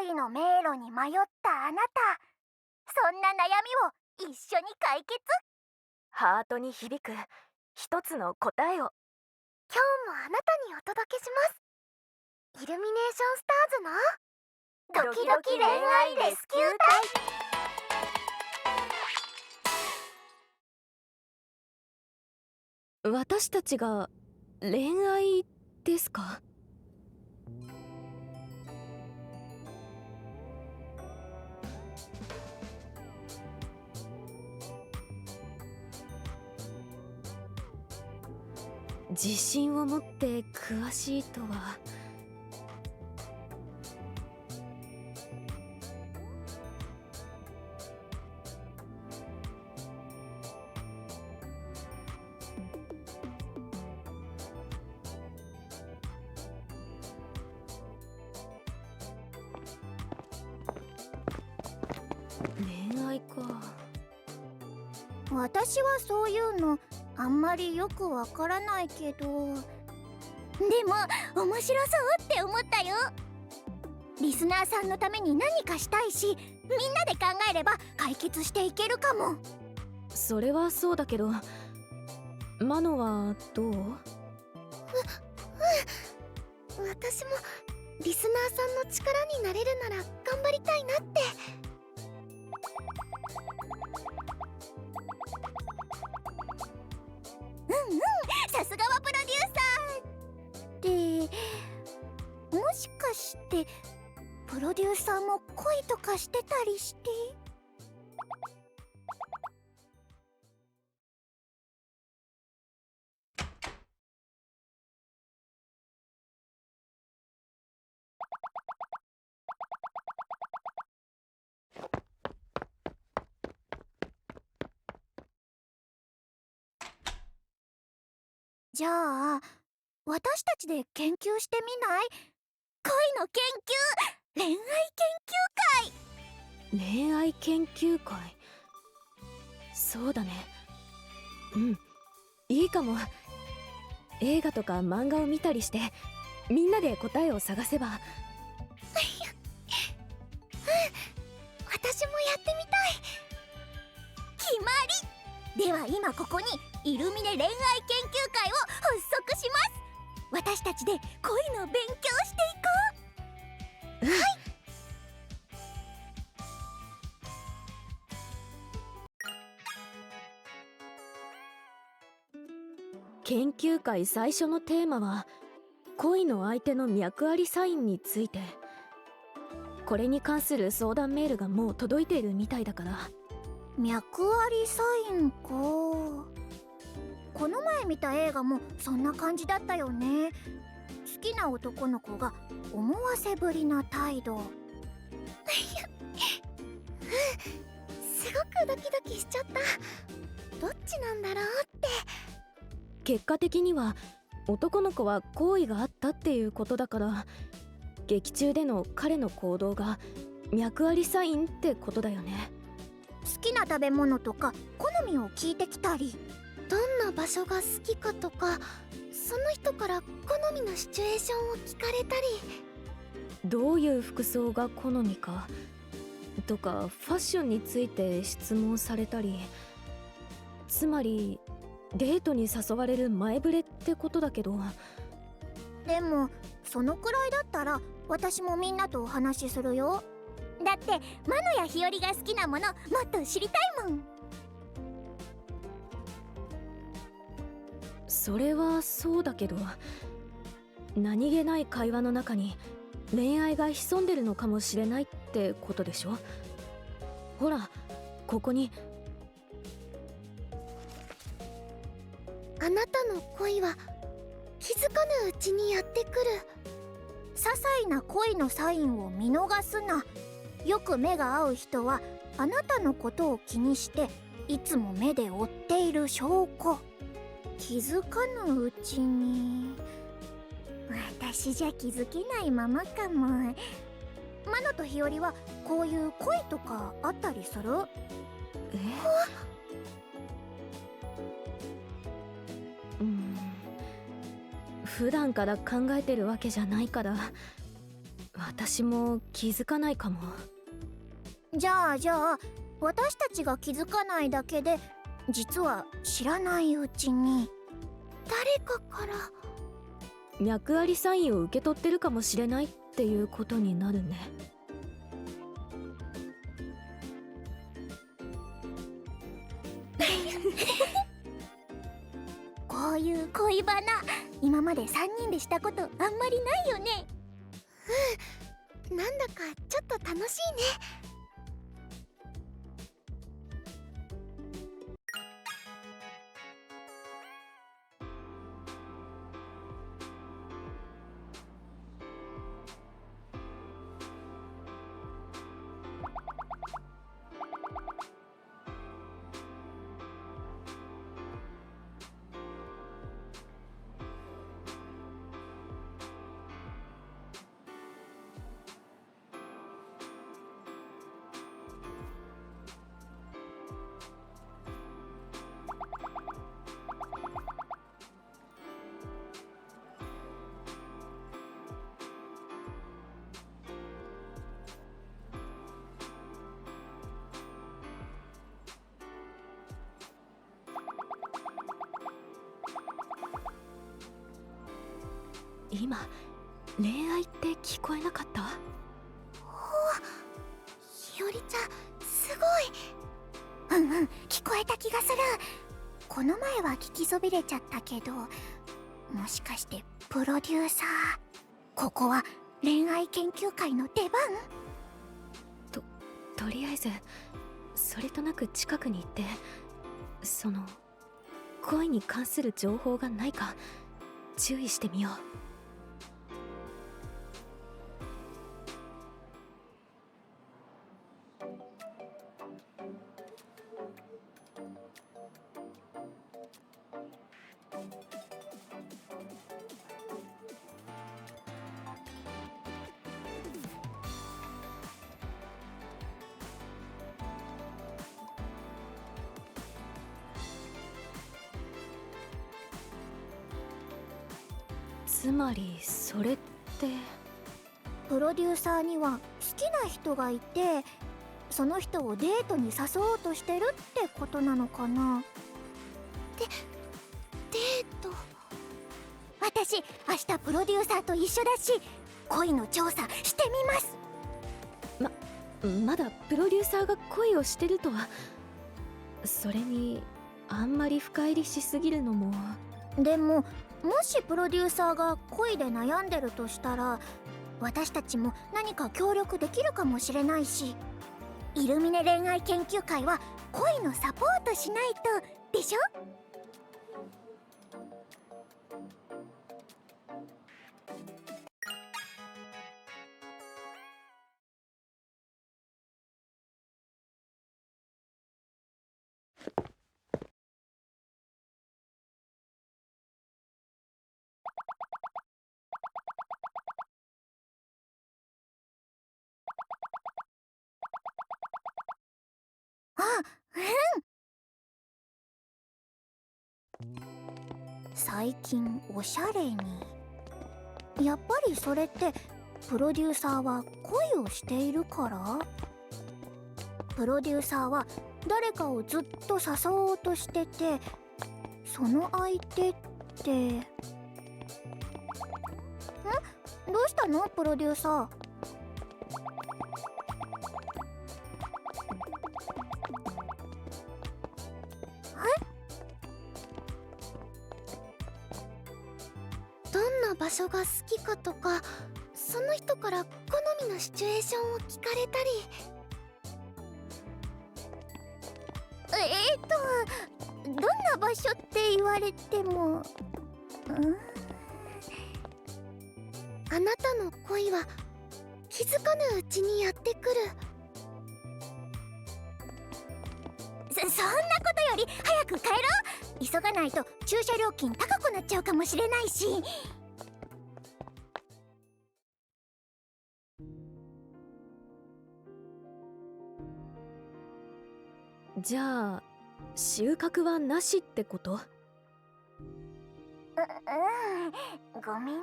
恋の迷路に迷ったあなた、そんな悩みを一緒に解決。ハートに響く一つの答えを。今日もあなたにお届けします。イルミネーションスターズのドキドキ恋愛レスキュー隊。私たちが恋愛ですか？自信を持って詳しいとは。恋愛か。私はそういうのあんまりよくわからないけど、でも面白そうって思ったよ。リスナーさんのために何かしたいし、みんなで考えれば解決していけるかも。それはそうだけど、マノはどう？私もリスナーさんの力になれるなら頑張りたいなって。さすがはプロデューサーで、もしかしてプロデューサーも恋とかしてたりして。じゃあ私たちで研究してみない？恋の研究、恋愛恋愛研究会。そうだね。いいかも。映画とか漫画を見たりしてみんなで答えを探せば。私もやってみたい。決まり。では今ここにイルミネ恋愛研究会を発足します。私たちで恋の勉強していこう。はい。研究会最初のテーマは恋の相手の脈ありサインについて。これに関する相談メールがもう届いているみたいだから。脈ありサインか。この前見た映画もそんな感じだったよね。好きな男の子が思わせぶりな態度。すごくドキドキしちゃった。どっちなんだろうって。結果的には男の子は好意があったっていうことだから、劇中での彼の行動が脈ありサインってことだよね。好きな食べ物とか好みを聞いてきたり、どんな場所が好きかとか、その人から好みのシチュエーションを聞かれたり、どういう服装が好みかとかファッションについて質問されたり。つまりデートに誘われる前触れってことだけど。でもそのくらいだったら私もみんなとお話しするよ。だってマノや日和が好きなものもっと知りたいもん。それはそうだけど、何気ない会話の中に恋愛が潜んでるのかもしれないってことでしょ。ほらここに。あなたの恋は気づかぬうちにやってくる。些細な恋のサインを見逃すな。よく目が合う人はあなたのことを気にしていつも目で追っている証拠。気づかぬうちに。私じゃ気づけないままかも。マノと日和はこういう恋とかあったりする？普段から考えてるわけじゃないから私も気づかないかも。じゃあ私たちが気づかないだけで、実は知らないうちに誰かから脈ありサインを受け取ってるかもしれないっていうことになるね。こういう恋バナ、今まで3人でしたことあんまりないよね。なんだかちょっと楽しいね。今恋愛って聞こえなかった？ひよりちゃんすごい。聞こえた気がする。この前は聞きそびれちゃったけど、もしかしてプロデューサー、ここは恋愛研究会の出番？とりあえずそれとなく近くに行って、その恋に関する情報がないか注意してみよう。つまりそれって、プロデューサーには好きな人がいて、その人をデートに誘おうとしてるってことなのかな。デート。私明日プロデューサーと一緒だし、恋の調査してみます。まだプロデューサーが恋をしてるとは。それにあんまり深入りしすぎるのも。でももしプロデューサーが恋で悩んでるとしたら、私たちも何か協力できるかもしれないし、イルミネ恋愛研究会は恋のサポートしないとでしょ。あ、最近おしゃれに。やっぱりそれってプロデューサーは恋をしているから？プロデューサーは誰かをずっと誘おうとしてて、その相手ってどうしたのプロデューサー？どんな場所が好きかとか、その人から好みのシチュエーションを聞かれたり。どんな場所って言われても、あなたの恋は気づかぬうちにやってくる。そんなことより早く帰ろう。急がないと駐車料金高くなっちゃうかもしれないし。じゃあ収穫はなしってこと？ごめんね。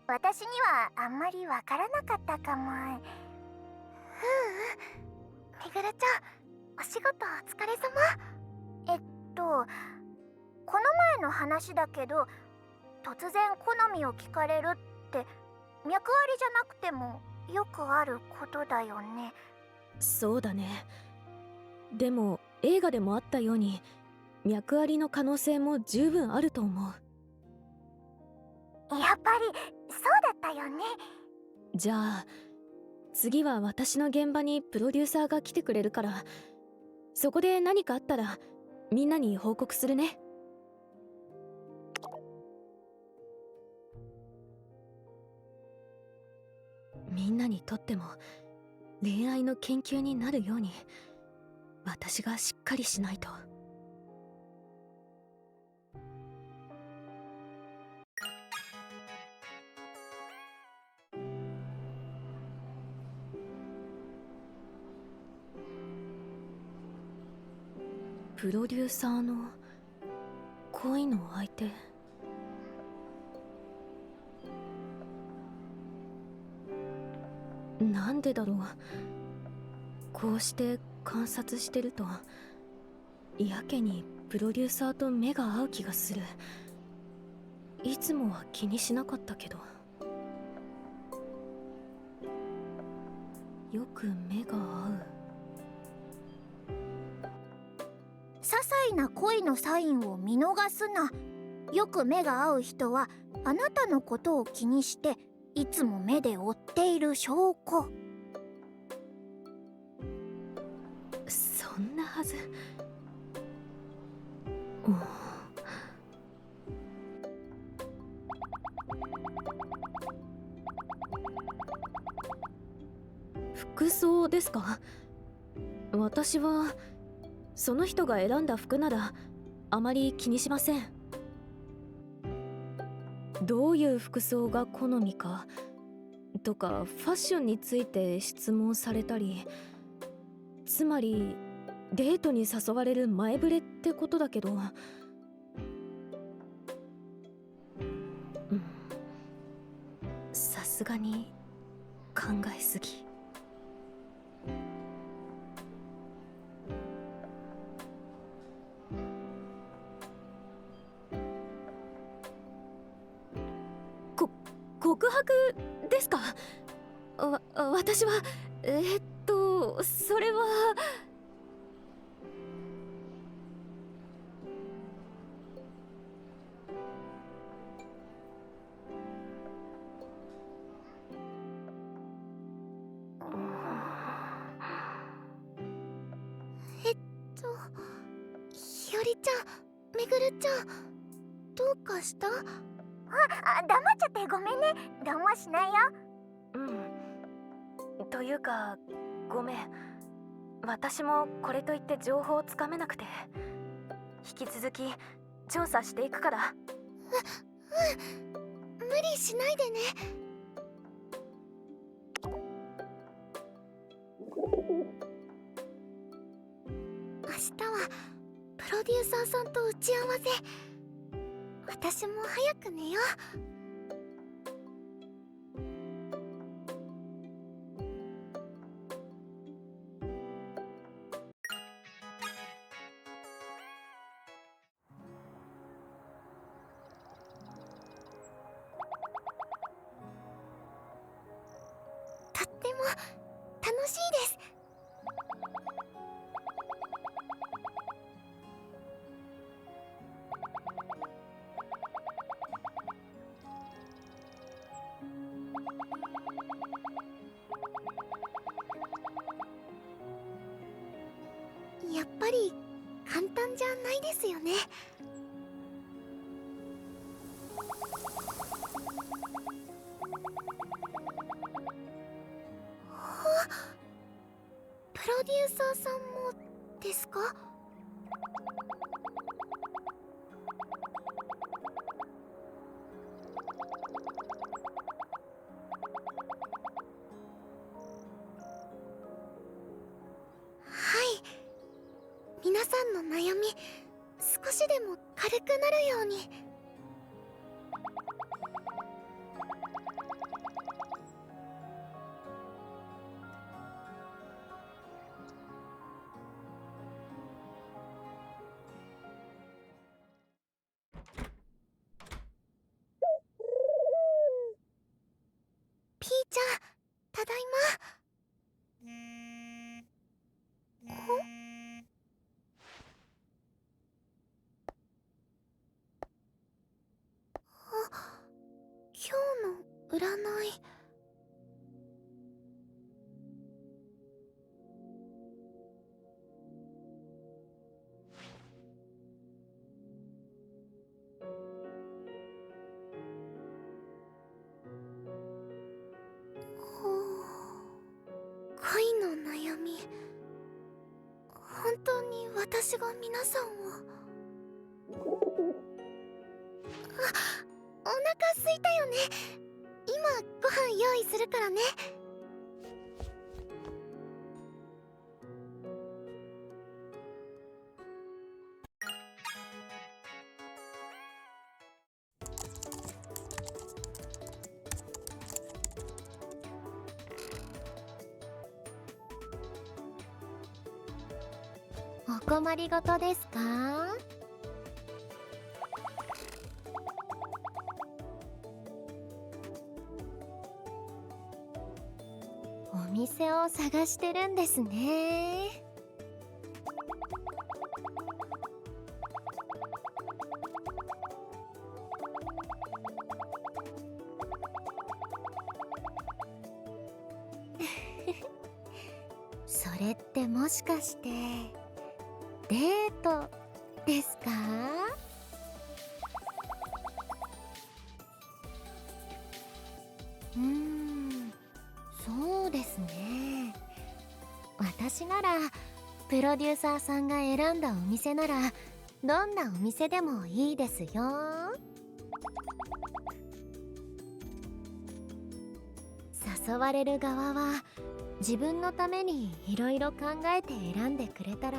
私にはあんまりわからなかったかも。めぐるちゃん、お仕事お疲れ様。この前の話だけど、突然好みを聞かれるって脈ありじゃなくてもよくあることだよね。そうだね。でも映画でもあったように脈ありの可能性も十分あると思う。やっぱりそうだったよね。じゃあ次は私の現場にプロデューサーが来てくれるから、そこで何かあったらみんなに報告するね。みんなにとっても恋愛の研究になるように私がしっかりしないと。プロデューサーの恋の相手。なんでだろう。こうして観察してるとやけにプロデューサーと目が合う気がする。いつもは気にしなかったけど、よく目が合う。些細な恋のサインを見逃すな。よく目が合う人はあなたのことを気にしていつも目で追っている証拠。そんなはず。うん、服装ですか？私はその人が選んだ服ならあまり気にしません。どういう服装が好みかとかファッションについて質問されたり、つまりデートに誘われる前触れってことだけど、さすがに考えすぎ。告白ですか？私はそれは。ひよりちゃん、めぐるちゃん、どうかした？黙っちゃってごめんね。どうもしないよ。というかごめん、私もこれといって情報をつかめなくて。引き続き調査していくから。無理しないでね。明日はプロデューサーさんと打ち合わせ。私も早く寝よう。とっても楽しいです。やっぱり簡単じゃないですよね。プロデューサーさんもですか？はい、皆さんの悩み少しでも軽くなるように。ちゃん、ただいま。今日の占い。恋の悩み。本当に私が皆さんを。お腹空いたよね。今ご飯用意するからね。お困りごとですか？お店を探してるんですね。それってもしかしてデートですか？そうですね。私ならプロデューサーさんが選んだお店ならどんなお店でもいいですよ。誘われる側は自分のためにいろいろ考えて選んでくれたら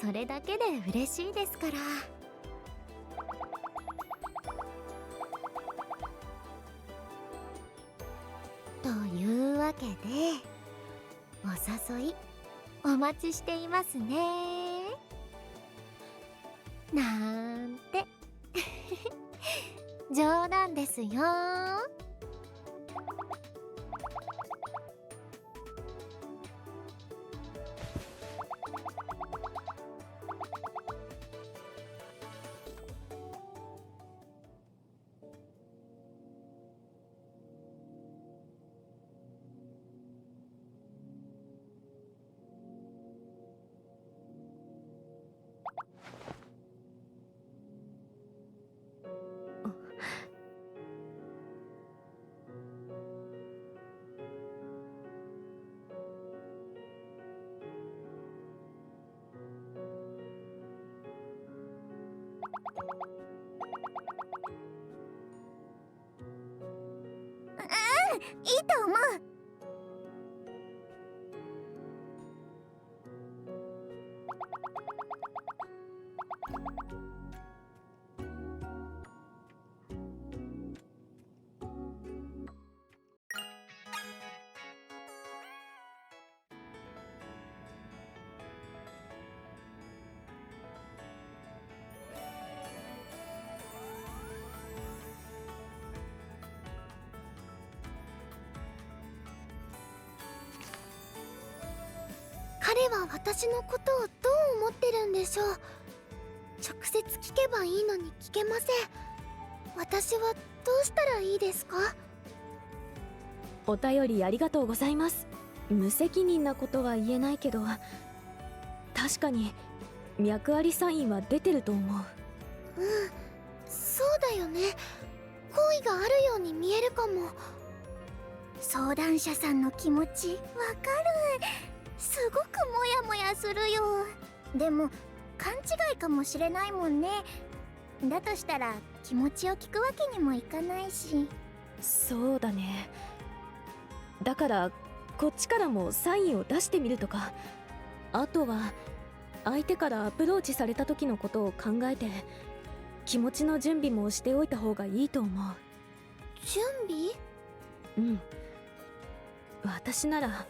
それだけで嬉しいですから。というわけでお誘いお待ちしていますね。なんて冗談ですよ。いいと思う。彼は私のことをどう思ってるんでしょう。直接聞けばいいのに聞けません。私はどうしたらいいですか？お便りありがとうございます。無責任なことは言えないけど確かに脈ありサインは出てると思う。そうだよね。好意があるように見えるかも。相談者さんの気持ちわかる。すごくモヤモヤするよ。でも勘違いかもしれないもんね。だとしたら気持ちを聞くわけにもいかないし。そうだね。だからこっちからもサインを出してみるとか、あとは相手からアプローチされた時のことを考えて気持ちの準備もしておいた方がいいと思う。準備？私なら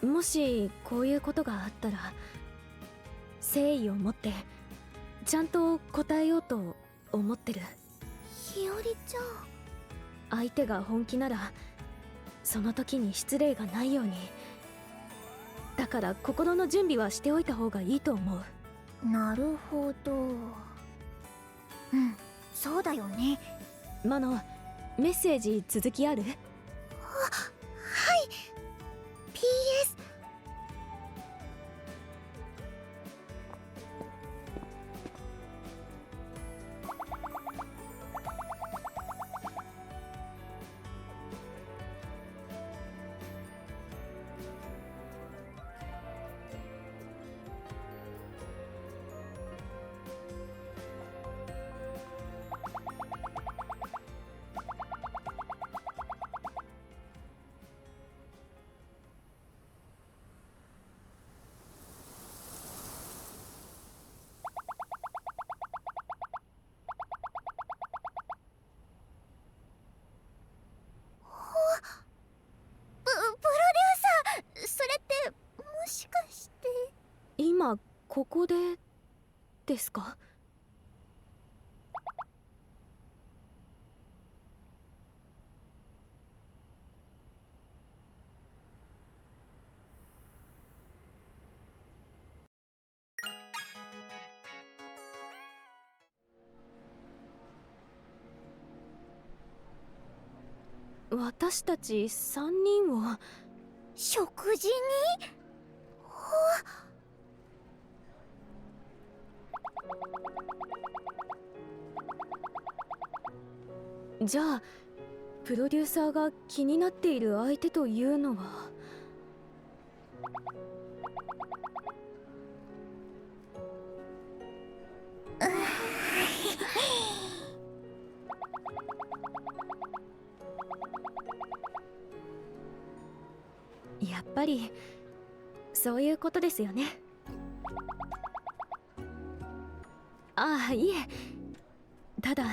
もしこういうことがあったら誠意を持ってちゃんと答えようと思ってる。日和ちゃん。相手が本気ならその時に失礼がないように。だから心の準備はしておいた方がいいと思う。なるほど。そうだよね。マノ、メッセージ続きある？はい。PS。プロデューサー、それってもしかして。今ここでですか？私たち3人を食事に？じゃあプロデューサーが気になっている相手というのは。やっぱりそういうことですよね。ああ、いえ、ただ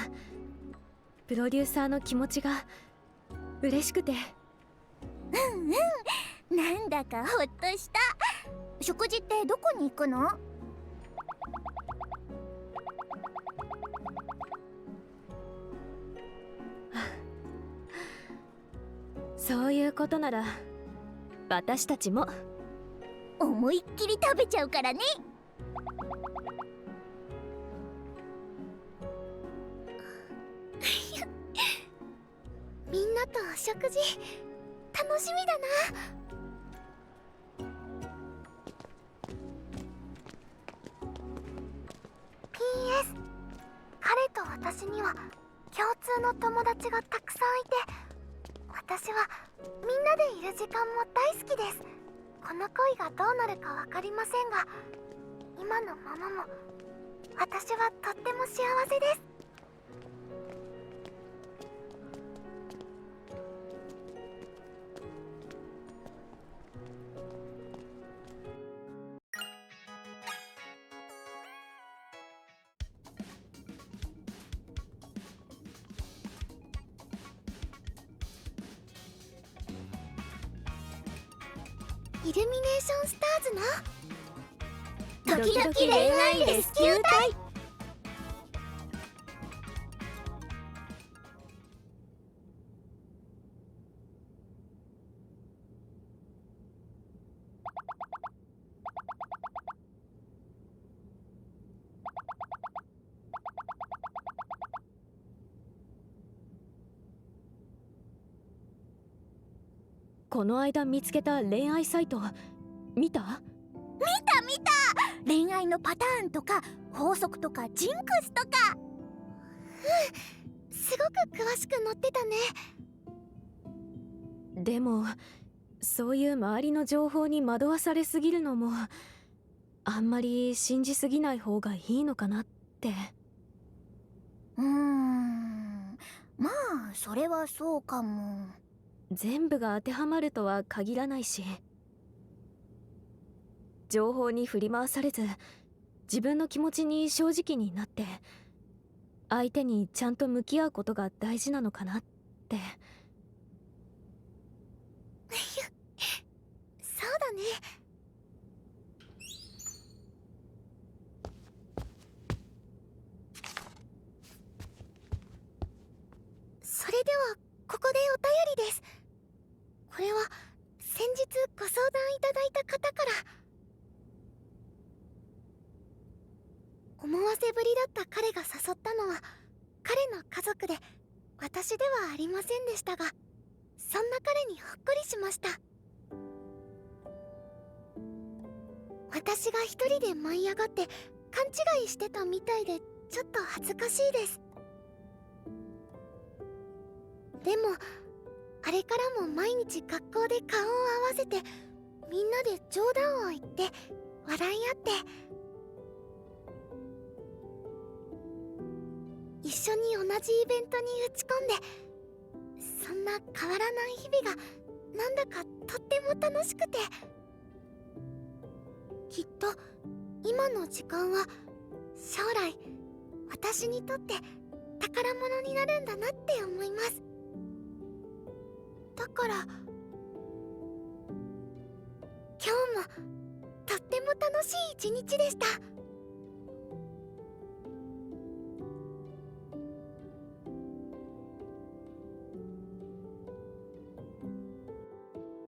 プロデューサーの気持ちが嬉しくて。なんだかほっとした。食事ってどこに行くの？そういうことなら私たちも思いっきり食べちゃうからね。みんなと食事楽しみだな。PS、 彼と私には共通の友達がたくさんいて、私はみんなでいる時間も大好きです。この恋がどうなるか分かりませんが、今のままも私はとっても幸せです。イルミネーションスターズの時々恋愛レスキュー隊。この間見つけた恋愛サイト見た？見た。恋愛のパターンとか法則とかジンクスとか。すごく詳しく載ってたね。でもそういう周りの情報に惑わされすぎるのもあんまり信じすぎない方がいいのかなって。まあそれはそうかも。全部が当てはまるとは限らないし、情報に振り回されず自分の気持ちに正直になって相手にちゃんと向き合うことが大事なのかなって。そうだね。それではここでお便りです。これは先日ご相談いただいた方から。思わせぶりだった彼が誘ったのは彼の家族で、私ではありませんでしたが、そんな彼にほっこりしました。私が一人で舞い上がって勘違いしてたみたいで、ちょっと恥ずかしいです。でもあれからも毎日学校で顔を合わせて、みんなで冗談を言って笑い合って、一緒に同じイベントに打ち込んで、そんな変わらない日々がなんだかとっても楽しくて、きっと今の時間は将来私にとって宝物になるんだなって思います。だから今日もとっても楽しい一日でした。